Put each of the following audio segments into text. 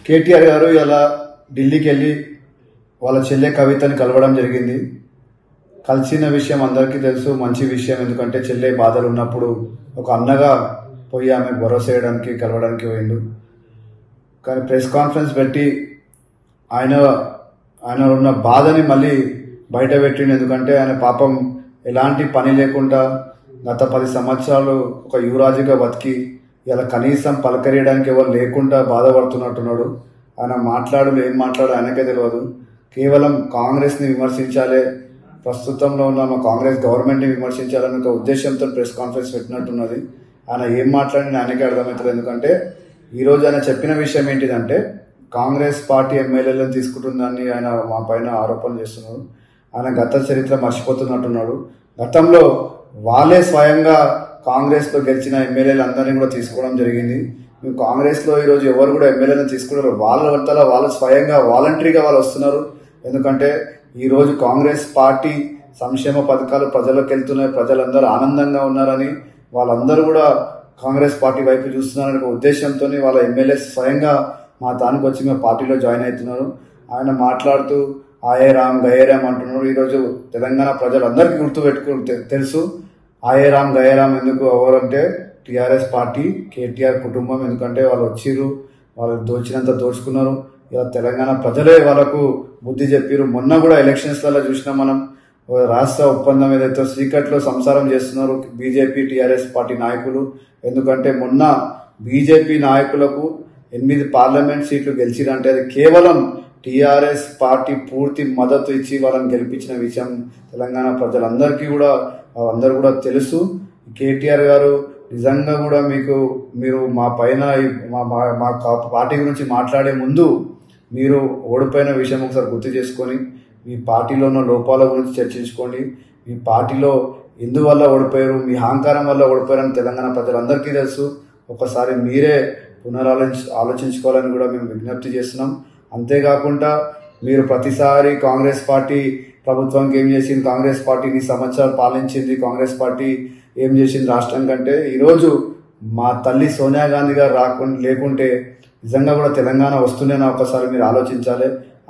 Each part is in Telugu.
కేటీఆర్ గారు ఇలా ఢిల్లీకి వెళ్ళి వాళ్ళ చెల్లె కవితని కలవడం జరిగింది. కలిసిన విషయం అందరికీ తెలుసు, మంచి విషయం. ఎందుకంటే చెల్లె బాధలు ఉన్నప్పుడు ఒక అన్నగా పోయి ఆమె భరోసా చేయడానికి కలవడానికి పోయిండు. కానీ ప్రెస్ కాన్ఫరెన్స్ పెట్టి ఆయన ఉన్న బాధని మళ్ళీ బయట పెట్టిండు. ఎందుకంటే ఆయన పాపం ఎలాంటి పని లేకుండా గత 10 సంవత్సరాలు ఒక యువరాజుగా బతికి ఇలా కనీసం పలకరియడానికి ఎవరు లేకుండా బాధపడుతున్నట్టున్నాడు. ఆయన ఏం మాట్లాడు ఆయనకే తెలియదు. కేవలం కాంగ్రెస్ని విమర్శించాలి, ప్రస్తుతంలో ఉన్న మా కాంగ్రెస్ గవర్నమెంట్ని విమర్శించాలని ఒక ఉద్దేశంతో ప్రెస్ కాన్ఫరెన్స్ పెట్టినట్టున్నది. ఆయన ఏం మాట్లాడిన ఆయనకే అర్థమవుతుంది. ఎందుకంటే ఈరోజు ఆయన చెప్పిన విషయం ఏంటిదంటే కాంగ్రెస్ పార్టీ ఎమ్మెల్యేలను తీసుకుంటుందని ఆయన మా పైన ఆరోపణలు చేస్తున్నారు. ఆయన గత చరిత్ర మర్చిపోతున్నట్టున్నాడు. గతంలో వాళ్ళే స్వయంగా కాంగ్రెస్లో గెలిచిన ఎమ్మెల్యేలు అందరినీ కూడా తీసుకోవడం జరిగింది. మేము కాంగ్రెస్లో ఈరోజు ఎవరు కూడా ఎమ్మెల్యేలను తీసుకున్నారు, వాళ్ళు స్వయంగా వాలంటరీగా వాళ్ళు వస్తున్నారు. ఎందుకంటే ఈరోజు కాంగ్రెస్ పార్టీ సంక్షేమ పథకాలు ప్రజలకు వెళ్తున్నాయి, ప్రజలందరూ ఆనందంగా ఉన్నారని వాళ్ళందరూ కూడా కాంగ్రెస్ పార్టీ వైపు చూస్తున్నారనే ఒక ఉద్దేశంతో వాళ్ళ ఎమ్మెల్యేస్ స్వయంగా మా దానికి వచ్చి మా పార్టీలో జాయిన్ అవుతున్నారు. ఆయన మాట్లాడుతూ ఆయే రామ్ గయే రామ్ అంటున్నారు. ఈరోజు తెలంగాణ ప్రజలందరికీ గుర్తుపెట్టుకుని తెలుసు ఆయే రామ్ గయే రామ్ ఎందుకు ఎవరంటే టీఆర్ఎస్ పార్టీ, కేటీఆర్ కుటుంబం. ఎందుకంటే వాళ్ళు వచ్చిర్రు, వాళ్ళు దోచినంత దోచుకున్నారు. ఇలా తెలంగాణ ప్రజలే వాళ్ళకు బుద్ధి చెప్పారు. మొన్న కూడా ఎలక్షన్స్లలో చూసినాం మనం, రాష్ట్ర ఒప్పందం ఏదైతే చీకట్లో సంసారం చేస్తున్నారు బీజేపీ టీఆర్ఎస్ పార్టీ నాయకులు. ఎందుకంటే మొన్న బీజేపీ నాయకులకు 8 పార్లమెంట్ సీట్లు గెలిచిరంటే అది కేవలం టీఆర్ఎస్ పార్టీ పూర్తి మద్దతు ఇచ్చి వాళ్ళని గెలిపించిన విషయం తెలంగాణ ప్రజలందరికీ కూడా అందరూ కూడా తెలుసు. కేటీఆర్ గారు నిజంగా కూడా మీరు మా పైన మా పార్టీ గురించి మాట్లాడే ముందు మీరు ఓడిపోయిన విషయం ఒకసారి గుర్తు చేసుకొని మీ పార్టీలో ఉన్న లోపాల గురించి చర్చించుకోండి. మీ పార్టీలో ఎందువల్ల ఓడిపోయారు, మీ అహంకారం వల్ల ఓడిపోయారని తెలంగాణ ప్రజలందరికీ తెలుసు. ఒకసారి మీరే ఆలోచించుకోవాలని కూడా మేము విజ్ఞప్తి చేస్తున్నాం. అంతేకాకుండా మీరు ప్రతిసారి కాంగ్రెస్ పార్టీ ప్రభుత్వానికి ఏం చేసింది, కాంగ్రెస్ పార్టీ 2 సంవత్సరాలు పాలించింది, కాంగ్రెస్ పార్టీ ఏం చేసింది రాష్ట్రం కంటే, ఈరోజు మా తల్లి సోనియా గాంధీ గారు లేకుంటే నిజంగా కూడా తెలంగాణ వస్తుందేనా ఒకసారి మీరు ఆలోచించాలి.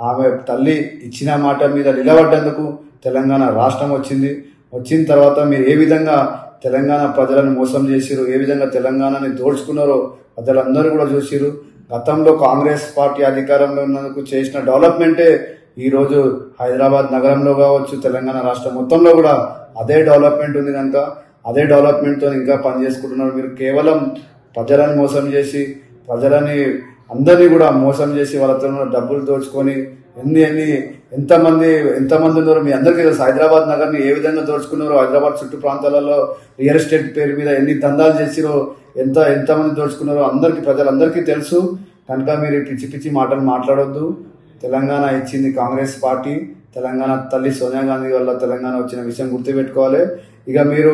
ఆమె తల్లి ఇచ్చిన మాట మీద నిలబడ్డందుకు తెలంగాణ రాష్ట్రం వచ్చింది. వచ్చిన తర్వాత మీరు ఏ విధంగా తెలంగాణ ప్రజలను మోసం చేసిరు, ఏ విధంగా తెలంగాణని దోచుకున్నారో ప్రజలందరూ కూడా చూసిరు. గతంలో కాంగ్రెస్ పార్టీ అధికారంలో ఉన్నందుకు చేసిన డెవలప్మెంటే ఈరోజు హైదరాబాద్ నగరంలో కావచ్చు, తెలంగాణ రాష్ట్రం మొత్తంలో కూడా అదే డెవలప్మెంట్ ఉంది. కనుక అదే డెవలప్మెంట్తో ఇంకా పనిచేసుకుంటున్నారు. మీరు కేవలం ప్రజలను మోసం చేసి అందరినీ కూడా మోసం చేసి వాళ్ళతో డబ్బులు దోచుకొని ఎంతమంది ఉన్నారు మీ అందరికీ తెలుసు. హైదరాబాద్ నగర్ని ఏ విధంగా దోచుకున్నారో, హైదరాబాద్ చుట్టూ ప్రాంతాలలో రియల్ ఎస్టేట్ పేరు మీద ఎన్ని దందాలు చేసిరో, ఎంతమంది దోచుకున్నారో ప్రజలందరికీ తెలుసు. కనుక మీరు పిచ్చి పిచ్చి మాటలు మాట్లాడొద్దు. తెలంగాణ ఇచ్చింది కాంగ్రెస్ పార్టీ, తెలంగాణ తల్లి సోనియా గాంధీ వల్ల తెలంగాణ వచ్చిన విషయం గుర్తుపెట్టుకోవాలి. ఇక మీరు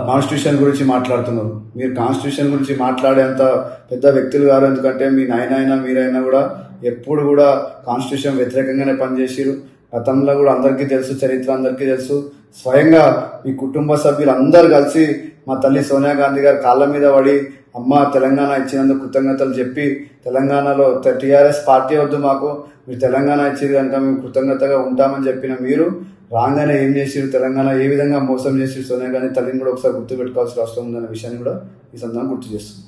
కాన్స్టిట్యూషన్ గురించి మాట్లాడుతున్నారు. మీరు కాన్స్టిట్యూషన్ గురించి మాట్లాడేంత పెద్ద వ్యక్తులు కాదు. ఎందుకంటే మీ నాయనైనా మీరైనా కూడా ఎప్పుడు కూడా కాన్స్టిట్యూషన్ వ్యతిరేకంగానే పనిచేసిరు. గతంలో కూడా అందరికీ తెలుసు, చరిత్ర అందరికీ తెలుసు. స్వయంగా మీ కుటుంబ సభ్యులు అందరు కలిసి మా తల్లి సోనియా గాంధీ గారి కాళ్ళ మీద పడి అమ్మ తెలంగాణ ఇచ్చినందుకు కృతజ్ఞతలు చెప్పి తెలంగాణలో టీఆర్ఎస్ పార్టీ వద్దు మాకు, మీరు తెలంగాణ ఇచ్చేది కనుక మేము కృతజ్ఞతగా ఉంటామని చెప్పిన మీరు రాగానే ఏం చేసిరు, తెలంగాణ ఏ విధంగా మోసం చేసి సోనియా గాంధీ తల్లిని కూడా ఒకసారి గుర్తుపెట్టుకోవాల్సిన అవసరం ఉందనే విషయాన్ని కూడా ఈ సందర్భంగా గుర్తు చేస్తుంది.